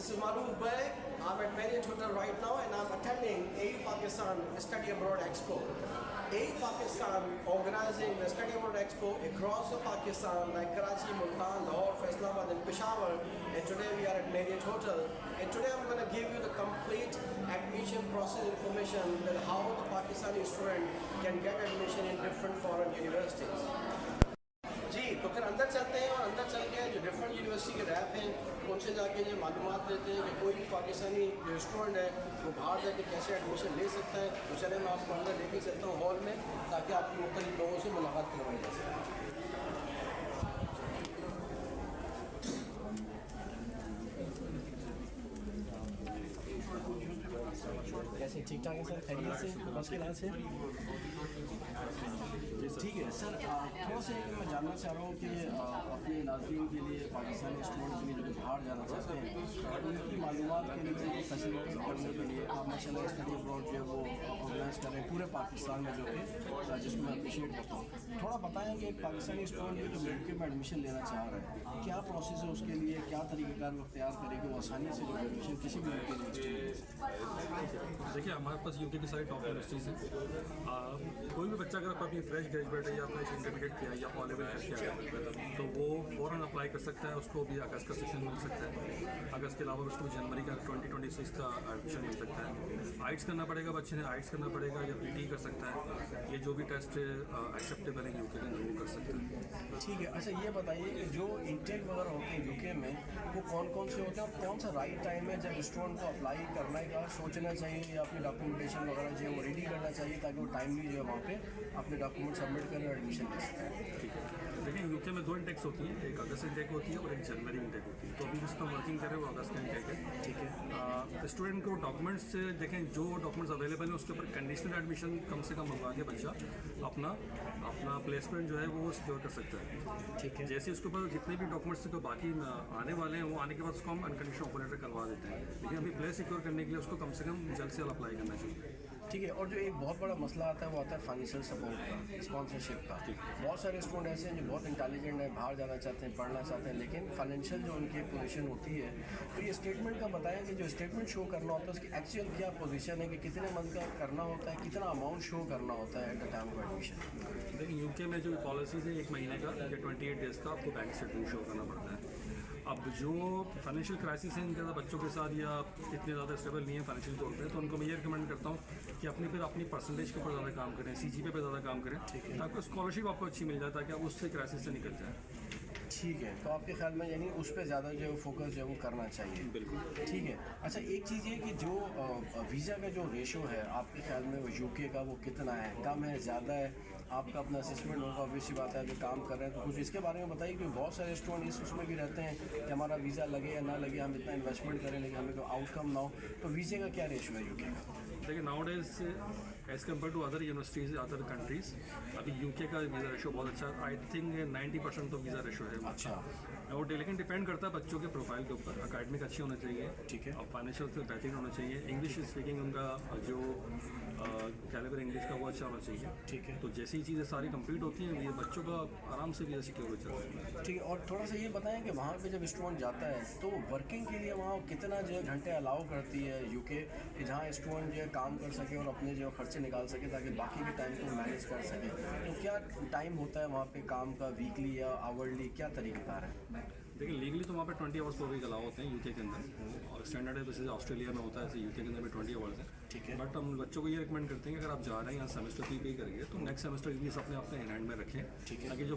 this is Maruf Bhai. I'm at Marriott Hotel right now and I'm attending AU Pakistan Study Abroad Expo. AU Pakistan organizing the Study Abroad Expo across the Pakistan like Karachi, Multan, Lahore, Faisalabad and Peshawar. And today we are at Marriott Hotel. And today I'm going to give you the complete admission process information that how the Pakistani student can get admission in different foreign universities. जी तो फिर अंदर चलते हैं और अंदर चल के जो डिफरेंट यूनिवर्सिटी के रैप हैं उनसे जाके जो मालूमात लेते हैं कि कोई भी पाकिस्तानी जो स्टूडेंट है वो बाहर जाके कैसे एडमिशन ले सकता है। तो चले मैं आपको अंदर लेके चलता हूँ हॉल में ताकि आपकी मुख्तलिफ लोगों से मुलाकात करवाई जा सके। कैसे ठीक ठाक है सर, खैरियत से, बस के लाल से? ठीक है सर, थोड़ा सा मैं जानना चाह रहा हूँ कि अपने नाज़रीन के लिए पाकिस्तानी स्टूडेंट के लिए जो बाहर जाना चाहते हैं उनकी मालूमात के लिए उनको फैसिलिटी करने के लिए आप माशाल्लाह स्टडी अब्रॉड जो है वो ऑर्गेनाइज कर रहे हैं पूरे पाकिस्तान में, जो कि जिसमें मैं अप्रिशिएट करता हूँ। थोड़ा बताएं कि एक पाकिस्तानी स्टूडेंट जो यूके में एडमिशन लेना चाह रहा है क्या प्रोसेस है उसके लिए, क्या तरीक़ेकार वो अख्तियार करें कि वो आसानी से जो एडमिशन किसी भी यूके यूनिवर्सिटी में। देखिए हमारे पास यूके की सारी टॉप यूनिवर्सिटीज़ हैं। कोई भी बच्चा अगर अपनी फ्रेश ग्रेजुएट है या फ्रेश इंटरमीडिएट किया या कॉलेज में किया है तो वो फ़ौरन अप्लाई कर सकता है, उसको भी अगस्त का सेशन मिल सकता है। अगस्त के अलावा उसको जनवरी का 2026 का एडमिशन मिल सकता है। आइट्स करना पड़ेगा, बच्चे ने आइट्स करना पड़ेगा या पीटी कर सकता है। ये जो भी टेस्ट एक्सेप्टेबल है यूके के अंदर वो कर सकते हैं। ठीक है, अच्छा ये बताइए कि जो इंटेक वगैरह होते हैं यूके में वो कौन कौन से होते हैं और कौन सा राइट टाइम है जब स्टूडेंट को अप्लाई करने का सोचना चाहिए या अपनी डॉक्यूमेंटेशन वगैरह जो है वो रेडी करना चाहिए ताकि वो टाइमली जो है वहाँ पे अपने डॉक्यूमेंट सबमिट करें और एडमिशन ले सकें। ठीक है, देखिए यूके में 2 इंटेक्स होती हैं, एक अगस्त इंटेक होती है और एक जनवरी इंटेक होती है। तो अभी जिस पर वर्किंग करें वो अगस्त का इंटेक है। ठीक है, स्टूडेंट को डॉक्यूमेंट्स से देखें, जो डॉक्यूमेंट्स अवेलेबल हैं उसके ऊपर कंडीशनल एडमिशन कम से कम मंगवा के बच्चा अपना प्लेसमेंट जो है वो सिक्योर कर सकता है। ठीक है, जैसे उसके ऊपर जितने भी डॉक्यूमेंट्स तो बाकी आने वाले हैं वो आने के बाद उसको हम अनकंडीशनल ऑफर लेटर करवा देते हैं, लेकिन अभी प्लेस सिक्योर करने के लिए उसको कम से कम जल्द से जल्द अप्लाई करना चाहिए। ठीक है, और जो एक बहुत बड़ा मसला आता है वो आता है फाइनेंशियल सपोर्ट का, स्पॉन्सरशिप का। बहुत सारे स्टूडेंट ऐसे हैं जो बहुत इंटेलिजेंट हैं, बाहर जाना चाहते हैं, पढ़ना चाहते हैं, लेकिन फाइनेंशियल जो उनकी पोजीशन होती है तो ये स्टेटमेंट का बताएं कि जो स्टेटमेंट शो करना होता है उसकी एक्चुअल क्या पोजीशन है कि कितने मंथ का करना होता है, कितना अमाउंट शो करना होता है at the time of admission. लेकिन यूके में जो पॉलिसीज़ है 1 महीने का या 28 डेज़ का आपको बैंक स्टेटमेंट शो करना पड़ता है। अब जो फाइनेंशियल क्राइसिस है इनके साथ बच्चों के साथ या इतने ज़्यादा स्टेबल नहीं है फाइनेंशियल तौर पे, तो उनको मैं ये रिकमेंड करता हूँ कि अपनी परसेंटेज के ऊपर ज़्यादा काम करें, CGPA पे ज़्यादा काम करें ताकि स्कॉलरशिप आपको अच्छी मिल जाए ताकि आप उससे क्राइसिस से निकल जाए। ठीक है, तो आपके ख्याल में यानी उस पर ज़्यादा जो है फोकस जो है वो करना चाहिए। बिल्कुल ठीक है, अच्छा एक चीज़ ये कि जो वीज़ा का जो रेशो है आपके ख्याल में वो यूके का वो कितना है, कम है, ज़्यादा है? आपका अपना असेसमेंट होगा, ऑब्वियसली बात है, जो काम कर रहे हैं तो कुछ इसके बारे में बताइए कि बहुत सारे स्टूडेंट इस उसमें भी रहते हैं कि हमारा वीज़ा लगे या ना लगे, हम इतना इन्वेस्टमेंट करें लेकिन हमें कोई आउटकम ना हो, तो वीज़े का क्या रेशो है यूके का? देखिए now days as compare to other universities other countries अभी यूके का वीज़ा रेशो बहुत अच्छा है। आई थिंक 90% तो वीज़ा रेशो है। अच्छा, और लेकिन डिपेंड करता है बच्चों के प्रोफाइल के ऊपर। अकेडमिक अच्छी होना चाहिए, ठीक है, और फाइनेंशियल से बेहतरीन होना चाहिए, इंग्लिश स्पीकिंग उनका जो कैलिबर इंग्लिश का वो अच्छा होना चाहिए। ठीक है, तो जैसी ही चीज़ें सारी कंप्लीट होती हैं ये बच्चों का आराम से वीज़ा सिक्योर हो जाता है। ठीक है, और थोड़ा सा ये बताएं कि वहाँ पे जब स्टूडेंट जाता है तो वर्किंग के लिए वहाँ कितना जो है घंटे अलाउ करती है यूके कि जहाँ स्टूडेंट जो है काम कर सके और अपने जो खर्चे निकाल सके ताकि बाकी के टाइम को मैनेज कर सके। तो क्या टाइम होता है वहाँ पे काम का, वीकली या आवर्ली, क्या तरीक़ेकार है? देखिए लीगली तो वहाँ पे 20 आवर्स पर वीक अलाउ होते हैं यूके के अंदर, और स्टैंडर्ड है जैसे ऑस्ट्रेलिया में होता है ऐसे यूके के अंदर भी 20 आवर्स है। ठीक है, बट हम बच्चों को ये रिकमेंड करते हैं कि अगर आप जा रहे हैं यहाँ सेमेस्टर फी पे करेंगे तो नेक्स्ट सेमेस्टर फीस अपने हैंड में रखें। ठीक है, ताकि जो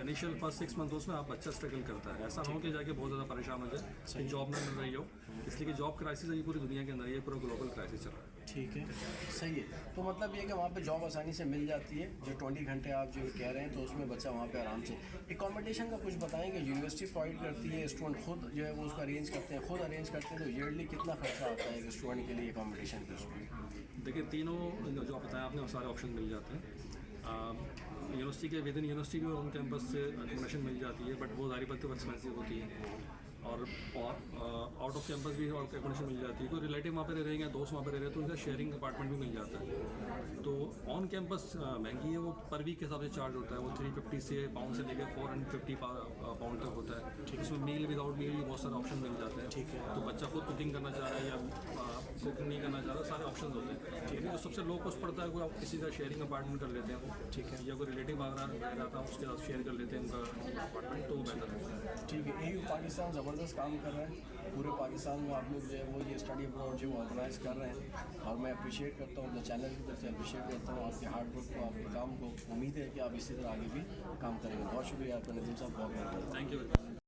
इनिशियल फर्स्ट 6 मंथ उसमें आप बच्चा स्ट्रगल करता है, ऐसा ना हो कि जाके बहुत ज़्यादा परेशान हो जाए कि जॉब ना मिल रही हो, इसलिए कि जॉब क्राइसिस है ये पूरी दुनिया के अंदर, ये पूरा ग्लोबल क्राइसिस चल रहा है। ठीक है, सही है। तो मतलब ये कि वहाँ पे जॉब आसानी से मिल जाती है, जो 20 घंटे आप जो कह रहे हैं तो उसमें बच्चा वहाँ पे आराम से। एकोमोडेशन का कुछ बताएंगे, यूनिवर्सिटी प्रोवाइड करती है, स्टूडेंट खुद जो है वो उसका अरेंज करते हैं, खुद अरेंज करते हैं, तो ईयरली कितना खर्चा आता है एक स्टूडेंट के लिए एकोमोडेशन के उसमें? देखिए तीनों जो आप बताया आपने वो सारे ऑप्शन मिल जाते हैं। यूनिवर्सिटी के विद इन यूनिवर्सिटी भी ऑन कैंपस से एकोमोडेशन मिल जाती है, बट वो सारी बात तो एक्सपेंसिव होती है। और आउट ऑफ कैंपस भी एकोमोडेशन मिल जाती है, कोई रिलेटिव वहाँ पे रह रहे हैं, दोस्त वहाँ पे रह रहे हैं, तो उनका शेयरिंग अपार्टमेंट भी मिल जाता है। तो ऑन कैंपस महंगी है, वो पर वीक के हिसाब से चार्ज होता है, वो 350 से पाउंड से लेकर 450 पाउंड तक होता है। इसमें मील विदाउट मील भी बहुत सारे ऑप्शन मिल जाते हैं। ठीक है। तो बच्चा खुद कुकिंग करना चाह रहा है या कुकिंग नहीं करना चाह रहा, सारे ऑप्शन होते हैं। ठीक है, तो सबसे लो कॉस्ट पड़ता है कोई आप किसी का शेयरिंग अपार्टमेंट कर लेते हैं, ठीक है, या कोई रिलेटिव वगैरह रह रहा था उसके साथ शेयर कर लेते हैं उनका अपार्टमेंट, तो बेहतर है। ठीक है। EU पाकिस्तान ज़बरदस्त काम कर रहा है, पूरे पाकिस्तान में आप लोग जो है वो ये स्टडी अब्रॉड जो ऑर्गेनाइज कर रहे हैं, और मैं अप्रिशिएट करता हूँ, द चैनल की तरफ से अप्रिशिएट करता हूँ आपके हार्ड वर्क को, आपके काम को। उम्मीद है कि आप इसी तरह आगे भी काम करेंगे। बहुत शुक्रिया आपका नदीम साहब, बहुत बहुत thank you very much.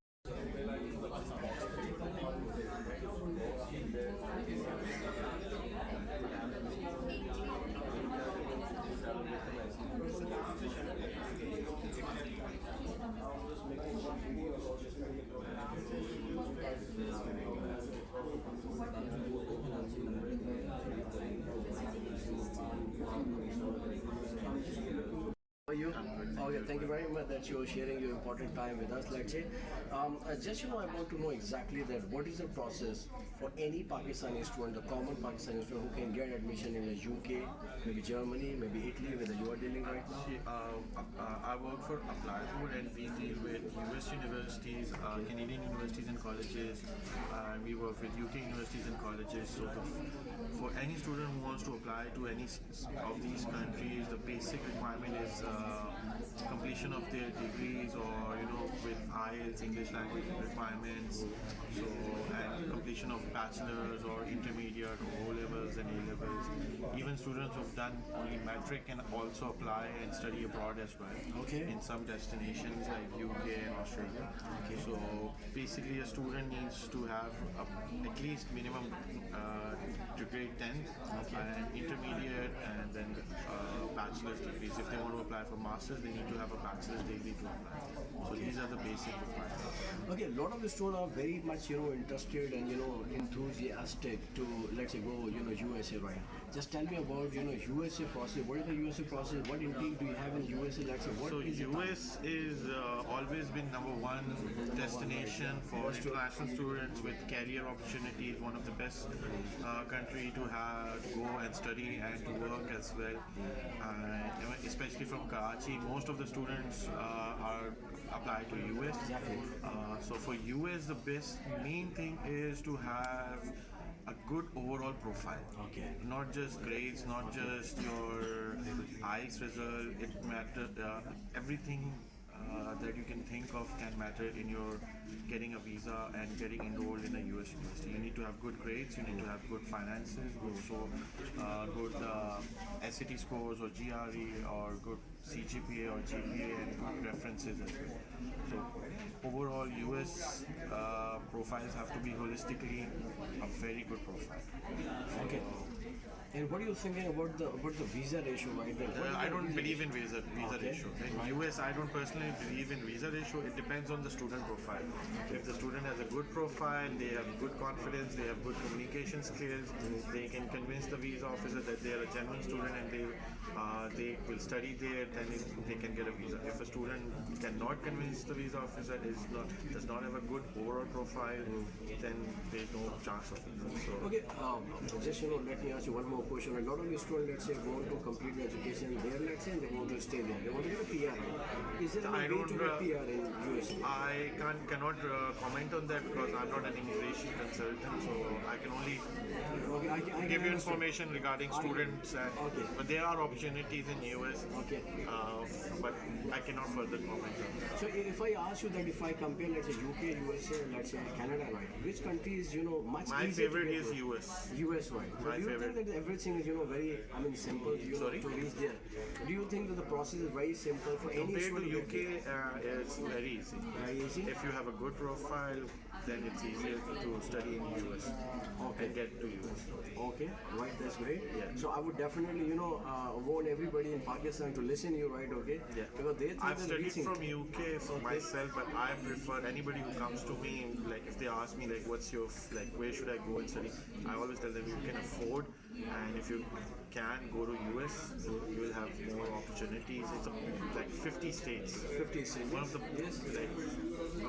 you. Okay, thank you very much that you're sharing your important time with us. Let's say, just I want to know exactly that what is the process for any Pakistani student, the common Pakistani student who can get admission in the UK, maybe Germany, maybe Italy, where you are dealing right now. I work for Appliedwood, and we deal with US universities, Canadian universities and colleges, and we work with UK universities and colleges. So for any student who wants to apply to any of these countries, the basic requirement is completion of their degrees, or with IELTS, English language requirements, so and completion of bachelor's or intermediate or O levels and A levels. Even students who've done only metric can also apply and study abroad as well. Okay. In some destinations like UK and Australia. Okay. So basically, a student needs to have at least minimum to grade 10th and intermediate, and then bachelor's degrees. If they want to apply for masters, they need to have a bachelor's degree to apply. So these are the basic requirements. Okay, a lot of the students are very much interested and enthusiastic to, let's say, go USA, right? Just tell me about USA process. What is the USA process? What intake do you have in USA? Let's say, what So is it? US is always been number one destination for international students with career opportunities. One of the best country to go and study and to work as well. Especially from Karachi, most of the students are applied to US. Exactly. So for US, the best main thing is to have a good overall profile. Okay. Not just grades, not just your IELTS result. It matters. Everything that you can think of can matter in your getting a visa and getting enrolled in a US university. You need to have good grades. You need to have good finances. Good SAT scores or GRE, or good CGPA or GPA, and good references as well. So overall, US profiles have to be holistically a very good profile. Okay. And what are you thinking about the visa ratio, right? I don't believe in visa Okay. ratio. In US, I don't personally believe in visa ratio. It depends on the student profile. If the student has a good profile, they have good confidence, they have good communication skills, they can convince the visa officer that they are a genuine student and they will study there, then they can get a visa. If a student cannot convince the visa officer, does not have a good overall profile, then there is no chance of visa. So, Okay, just let me ask you one more question. A lot of the students, let's say, want to complete their education there, let's say, and they want to stay there. They want to get a PR, right? Is there any way to get PR in USA? I cannot comment on that because I'm not an immigration consultant, so I can only Okay, I can give you understand. information regarding students. Okay. But there are opportunities in US, Okay. but I cannot further comment on that. So if I ask you that if I compare, let's say, UK, USA, let's say Canada, right? Which country is, much My easier favorite to get is to? US. US, right? So My do you favorite. think that everything is, very, simple, Sorry? to reach there? Do you think that the process is very simple for any Compared to student? UK, it's very easy. Very easy? If you have a good profile, then it's easier to study in US Okay. and get to US. Okay, right, that's great. Yeah. So I would definitely, want everybody in Pakistan to listen to you, right, okay? Yeah. Because they think I've that studied reaching- from UK for myself, but I prefer anybody who comes to me, like if they ask me like what's your where should I go and study, I always tell them you can afford, and if you can go to US, you will have more opportunities. It's like 50 states. 50 cities. One of the Yes. like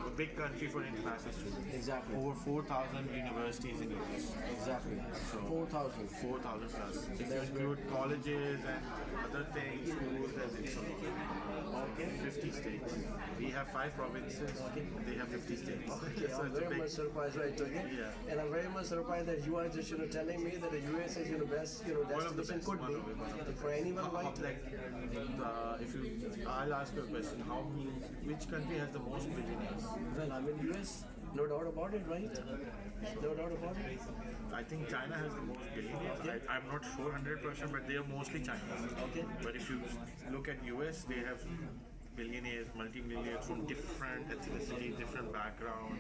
a big country for international students. Exactly. Over 4,000 universities in US. Exactly. So 4,000. 4,000 plus. If you That's include colleges and other things, schools, and it's Okay. 50 states. We have 5 provinces. They have 50 states. Okay, So I'm it's a very big. much surprised, right? Okay. Yeah. And I'm very much surprised that you are just telling me that the US is best One of the destination best. could One be of the for anyone, How- right? like, if you, I'll ask you a question. Which country has the most billionaires? Well, I'm in US, no doubt about it, right? No doubt about it. I think China has the most billionaires. Okay. I'm not sure 100%, but they are mostly Chinese. Okay. But if you look at US, they have billionaires, multi-millionaires from different ethnicity, different background,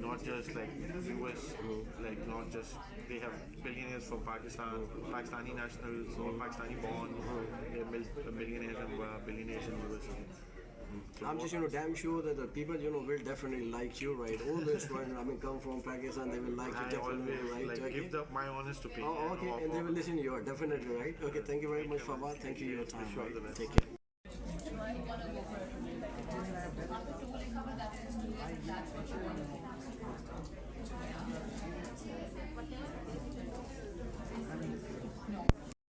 not just like US, like not just, they have billionaires from Pakistan, Pakistani nationals or Pakistani born, they are billionaires and billionaires in US. I'm just damn sure that the people will definitely like you, right? All the students come from Pakistan, they will like you I definitely, always right? like Okay. give my honest opinion. Oh, okay, of- and they will listen to you, definitely, right? Okay, thank you very much, Fawad. Thank you for your time. Right? Take care.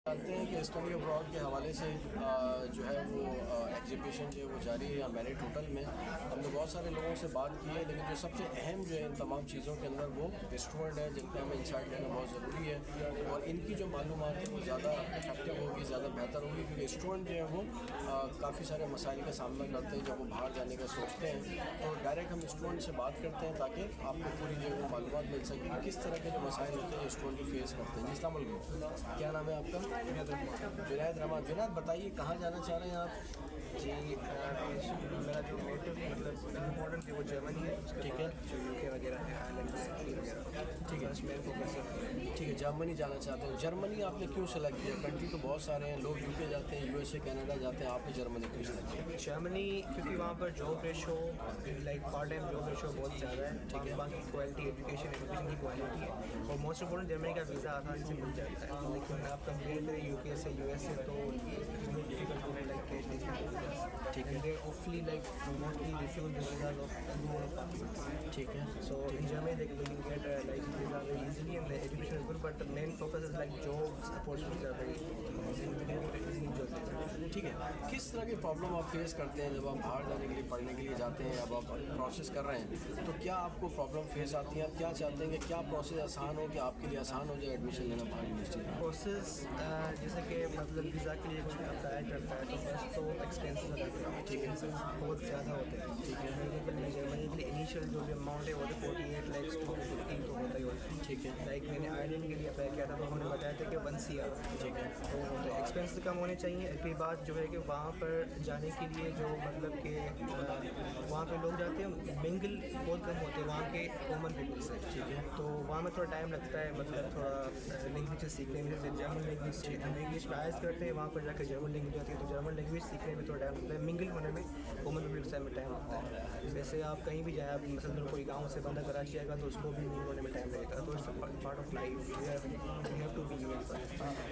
जानते हैं कि study abroad के हवाले से जो है वो exhibition जो है वो जारी है मेरिट होटल में। हमने बहुत सारे लोगों से बात की है, लेकिन जो सबसे अहम जो है इन तमाम चीज़ों के अंदर वो स्टूडेंट है, जिनका हमें इंसाइट लेना बहुत ज़रूरी है और इनकी जो मालूमात है वो ज़्यादा इफेक्टिव होगी, ज़्यादा बेहतर होगी, क्योंकि स्टूडेंट जो है वो काफ़ी सारे मसाइल का सामना करते हैं जब वो बाहर जाने का सोचते हैं। तो डायरेक्ट हम स्टूडेंट से बात करते हैं ताकि आपको पूरी जो है वो मालूमात मिल सके कि किस तरह के जो मसाइल होते हैं स्टूडेंट फेस करते हैं। जी अस्सलाम वालेकुम, क्या नाम है आपका? जुनैद रहमान। जुनैद बताइए कहाँ जाना चाह रहे हैं आप? जी मेरा जो नेटिव मतलब इम्पोर्टेंट है वो जर्मनी है। ठीक है। जो यूके वगैरह है, आयरलैंड वगैरह। ठीक है। मेरे फोकस है। ठीक है, जर्मनी जाना चाहते हैं। जर्मनी आपने क्यों सेलेक्ट किया? कंट्री तो बहुत सारे हैं, लोग यूके जाते हैं, यूएसए, कनाडा जाते हैं, आपने जर्मनी क्यों सेलेक्ट किया? जर्मनी क्योंकि वहाँ पर job ratio like part time job ratio बहुत ज़्यादा है। ठीक है। वहाँ की क्वालिटी एजुकेशन की क्वालिटी है और मोस्ट इम्पोर्टेंट जर्मनी का वीज़ा आसानी से मिल जाता है। लेकिन आप कंपेयर करें यूके से यूएसए तो डिफिकल्ट हो लाइक ठीक है। they hopefully like mostly refuse the visas of everyone of Pakistan. ठीक है। So in Germany they can get like visa very easily and the education is good, but the main focus is like jobs opportunities are very easy. We can get easily jobs. ठीक है, किस तरह की problem आप face करते हैं जब आप बाहर जाने के लिए पढ़ने के लिए जाते हैं? अब आप प्रोसेस कर रहे हैं तो क्या आपको प्रॉब्लम फेस आती है? आप क्या चाहते हैं कि क्या प्रोसेस आसान हो, कि आपके लिए आसान हो जाए एडमिशन लेना बाहर यूनिवर्सिटी में? Process जैसे कि मतलब वीज़ा के लिए कोई अप्लाई करता है तो फर्स्ट तो एक्सपेंसेस एक्सपेंसेस बहुत ज़्यादा होते हैं। ठीक है। लेकिन जर्मनी के लिए इनिशियल जो भी अमाउंट है वो तो 48 lakhs to 15 तो होता ही होता है। ठीक है। लाइक मैंने आयरलैंड के लिए अप्लाई किया था तो उन्होंने बताया था कि 1 CR। ठीक है। तो एक्सपेंस कम होने चाहिए। अगली बात जो है कि वहाँ पर जाने के लिए जो मतलब कि वहाँ पे लोग जाते हैं मिंगल बहुत कम होते हैं वहाँ के कॉमन पीपल से। ठीक है। तो वहाँ में थोड़ा टाइम लगता है, मतलब थोड़ा लैंग्वेज सीखने में। जैसे जर्मन लैंग्वेज से हम इंग्लिश में आयस करते हैं, वहाँ पर जाकर जर्मन लैंग्वेज आती है तो जर्मन लैंग्वेज सीखने में थोड़ा टाइम लगता है। मिंगल होने में कॉमन पीपल से में टाइम लगता है। जैसे आप कहीं भी जाए, आप मतलब कोई गाँव से बंदा कराची आएगा तो उसको भी मिंगल होने में टाइम लगेगा। तो it's part of life, you have to be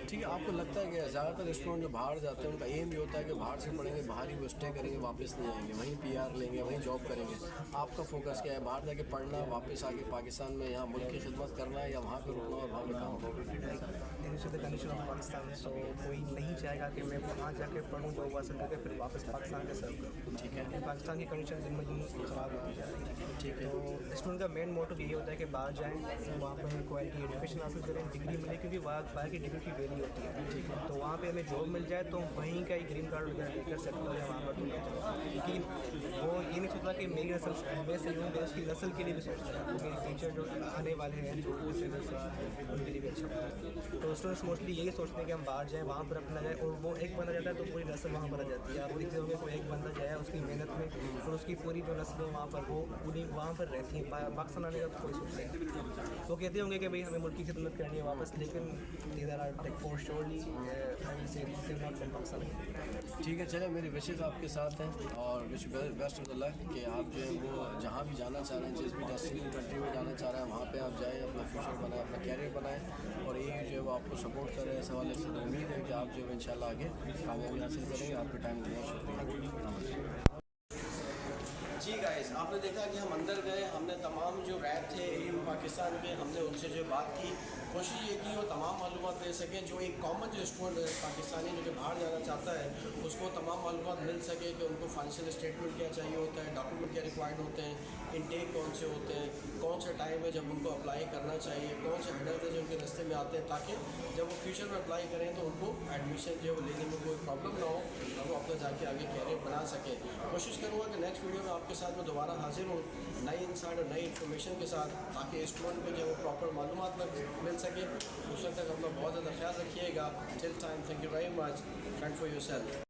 ठीक है, आपको लगता है कि ज़्यादातर स्टूडेंट जो बाहर जाते हैं उनका एम ये होता है कि बाहर से पढ़ेंगे, बाहर ही वो स्टे करेंगे, वापस नहीं आएंगे, वहीं PR लेंगे, वहीं जॉब करेंगे। आपका फोकस क्या है? बाहर जाके पढ़ना, वापस आके पाकिस्तान में यहाँ मुल्क की खिदमत करना है, या वहाँ पर रुकना और वहाँ पे काम करना? The condition of Pakistan. So कोई नहीं चाहेगा कि मैं वहाँ जाके पढ़ूँ, जॉब हासिल करके फिर वापस पाकिस्तान के सर्व करूँ। ठीक है। पाकिस्तान की कंडीशन दिन ब दिन ख़राब होती जा रही है। ठीक है। तो स्टूडेंट का मेन मोटिव यही होता है कि बाहर जाएँ, वहाँ पर क्वालिटी एजुकेशन हासिल करें, डिग्री मिले, क्योंकि बाहर की डिग्री की वैल्यू होती है। ठीक है। तो वहाँ पे हमें जॉब मिल जाए तो वहीं का ही ग्रीन कार्ड वगैरह लेकर सेटल हो जाए वहाँ पर। लेकिन वो ये नहीं सोचता कि मेरी नस्ल मैं सही हूँ, उसकी नस्ल के लिए भी सोचता है, क्योंकि फ्यूचर जो आने वाले हैं जो उनके लिए भी अच्छा होता है। तो स्टूडेंट्स मोस्टली यही सोचते हैं कि हम बाहर जाएँ, वहाँ पर अपना जाए, और वो एक बंदा जाता है तो पूरी नस्ल वहाँ पर आ जाती है। आप देखते होंगे कोई एक बंदा जाए उसकी मेहनत में और उसकी पूरी जो नस्लें वहाँ पर वो उन्हीं वहाँ पर रहती हैं। पाकिस्तान आने का तो कोई सोचता है, वो कहते होंगे कि भाई हमें मुल्क की खिदमत करनी है वापस, लेकिन इधर are take for surely not from Pakistan. ठीक है, चले मेरी विशेज़ आपके साथ हैं और wish best of the luck कि आप जो है वो जहाँ भी जाना चाह रहे हैं, जिस भी डेस्टिनेशन कंट्री में जाना चाह रहे हैं, वहाँ पे आप जाएँ, अपना फ्यूचर बनाएं, अपना कैरियर बनाएं, और ये जो है वो आपको सपोर्ट कर रहे हैं। इस हवाले से तो उम्मीद है कि आप जो है इंशाल्लाह आगे कामयाबी हासिल करेंगे। आपके टाइम का बहुत शुक्रिया। जी गाइस, आपने देखा कि हम अंदर गए, हमने तमाम जो रैप थे AU पाकिस्तान के, हमने उनसे जो बात की, कोशिश ये की वो तमाम मालूमात दे सकें जो एक कॉमन जो स्टूडेंट है पाकिस्तानी जो कि बाहर जाना चाहता है उसको तमाम मालूमात मिल सके कि उनको फाइनेंशियल स्टेटमेंट क्या चाहिए होता है, डॉक्यूमेंट क्या रिक्वायर्ड होते हैं, इनटेक कौन से होते हैं, कौन सा टाइम है जब उनको अप्लाई करना चाहिए, कौन से हेडर है जो उनके रास्ते में आते हैं, ताकि जब वो फ्यूचर में अप्लाई करें तो उनको एडमिशन जो है वो लेने में कोई प्रॉब्लम ना हो और वो अपना जाके आगे कैरियर बना सके। कोशिश करूँगा कि नेक्स्ट वीडियो में आपके साथ मैं दोबारा हाजिर हूँ नई इंसान और नई इन्फॉर्मेशन के साथ, ताकि स्टूडेंट को जो है वो प्रॉपर मालूमात मिल सके। उस वक्त तक अपना बहुत ज़्यादा ख्याल रखिएगा। Till time, thank you very much, friend for your self.